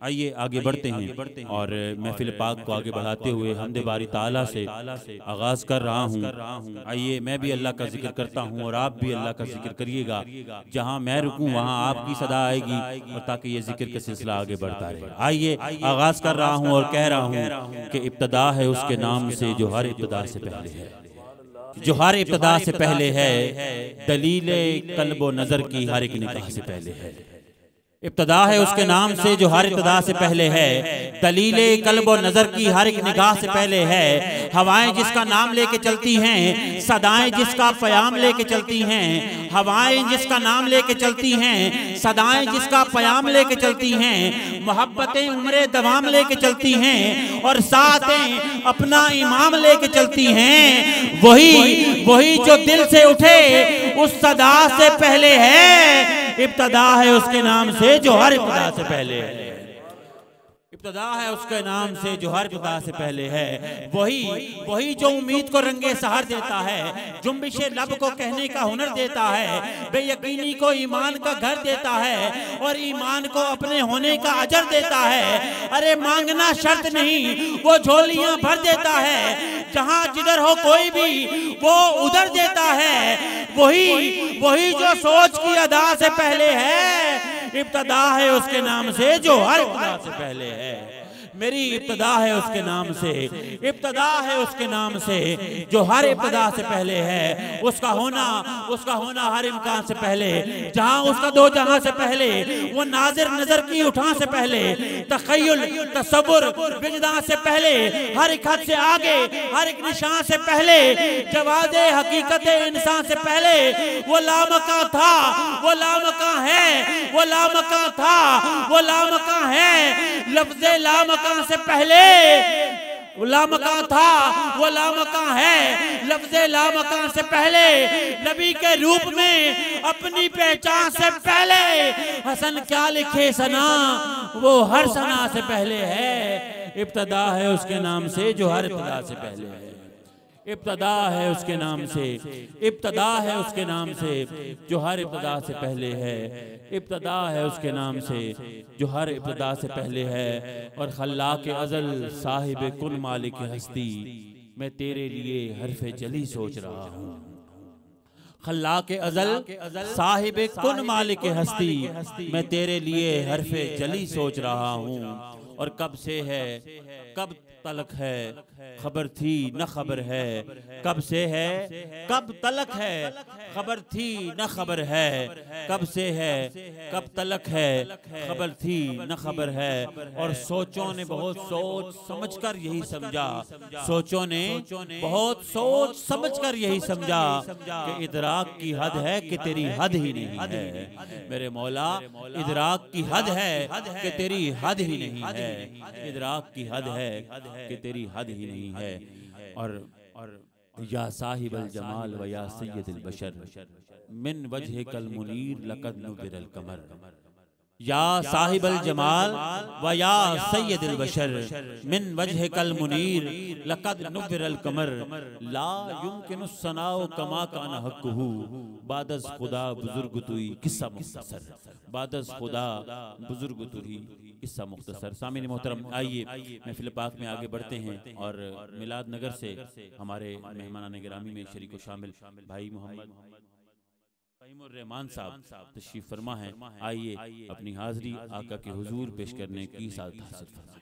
आइए आगे बढ़ते हैं और महफिल पाक को आगे बढ़ाते हुए हमदे बारी ताला से आगाज़ कर रहा हूँ। आइए मैं भी अल्लाह का जिक्र करता हूँ और आप भी अल्लाह का जिक्र करिएगा। जहाँ मैं रुकूँ वहाँ आपकी सदा आएगी, और ताकि ये जिक्र का सिलसिला आगे बढ़ता रहे। आइए आगाज़ कर रहा हूँ और कह रहा हूँ कि इब्तदा है उसके नाम से जो हर इब्तदा से पहले है, जो हर इब्तदा से पहले है, दलील कल्ब व नज़र की हर एक निगाह से पहले है। इब्तदा है उसके नाम से जो हर इब्तदा से पहले है, दलीले कल्ब और नजर की हर एक निगाह से पहले है। हवाएं जिसका नाम लेके चलती हैं, सदाएं जिसका प्याम लेके चलती हैं। हवाएं जिसका नाम लेके चलती हैं, सदाएं जिसका प्याम लेके चलती हैं। मोहब्बतें उम्रे दवाम लेके चलती हैं, और साथें अपना इमाम लेके चलती हैं। वही जो दिल से उठे उस सदा से पहले है। इब्तदा है उसके नाम से जो हर इब्तदा से पहले है। इब्तदा है उसके नाम से जो हर इब्तदा से पहले है। वही जो उम्मीद को रंगे सहर देता है, जुम्बिशे लब को कहने का हुनर देता है, बेयकीनी को ईमान का घर देता है, और ईमान को अपने होने का अजर देता है। अरे मांगना शर्त नहीं, वो झोलियां भर देता है। जहां जिधर हो कोई भी वो उधर देता है। वही जो सोच की अदा से पहले है। इब्तदा है उसके नाम से जो हर इब्तदा से पहले है। मेरी इब्तदा है उसके नाम से, इब्तदा है उसके नाम से जो हर इब्तदा से पहले है। उसका होना हर इम्कान से पहले, जहां उसका दो जहां से पहले, वो नाजिर नजर की उठा से पहले, तखय्युल तसव्वुर विजदां से पहले, हर एक हद से आगे, हर एक निशान से पहले, जवाज़े हकीकत इंसान से पहले। वो लामका था, वो लामका है, वो लामका था, वो लामका है। लफ्ज़े लामका से पहले लामका था, वो लामका है। लफ्ज़े लामका से पहले, नबी के रूप में अपनी पहचान से पहले। हसन क्या लिखे सना, वो हर सना से पहले है। इब्तदा है उसके नाम से जो हर इब्तदा से पहले है। इब्तदा है उसके नाम से, इब्तदा है उसके नाम से जो हर इब्तदा से पहले है। इब्तदा है उसके नाम से जो हर इब्तदा से पहले है। और खल्लाक अज़ल साहिब कुन मालिक हस्ती, मैं तेरे लिए हरफ़े जली सोच रहा हूँ। खल्लाक अज़ल साहिब कुन मालिक हस्ती, मैं तेरे लिए हरफ़े जली सोच रहा हूँ। और कब से है, कब तलक है, खबर थी न खबर है। कब से है, कब तलक है, खबर थी न खबर है। कब से है, कब तलक है, खबर थी न खबर है। और सोचों ने बहुत सोच समझकर यही समझा, सोचों ने बहुत सोच समझकर यही समझा कि इदराक की हद है कि तेरी हद ही नहीं है। मेरे मौला, इदराक की हद है कि तेरी हद ही नहीं है। इदराक की हद है कि तेरी हद ही नहीं है। और या साहिबल जमाल व या सय्यदुल बशर मिन वजहिकल मुनीर लक़द नुव्विरल कमर। या साहिबल जमाल व या सय्यदुल बशर मिन वजहिकल मुनीर लक़द नुव्विरल कमर। ला युमकिनु सनाउ कमा कान हक़्क़ुहु बादस खुदा बुजुर्ग तुई किस्सा मुख्तसर। बादस खुदा बुजुर्ग तुई किस्सा मुख्तसर। सामीन मोहतरम, आइए महफिल पाक में आगे बढ़ते हैं। और मिलाद नगर से हमारे मेहमान गिरामी में शरीक शामिल भाई मोहम्मद तैमूर रहमान साहब तशरीफ फरमा है। आइए अपनी हाज़री आका के हुजूर पेश करने की सादत हासिल फरमाएं।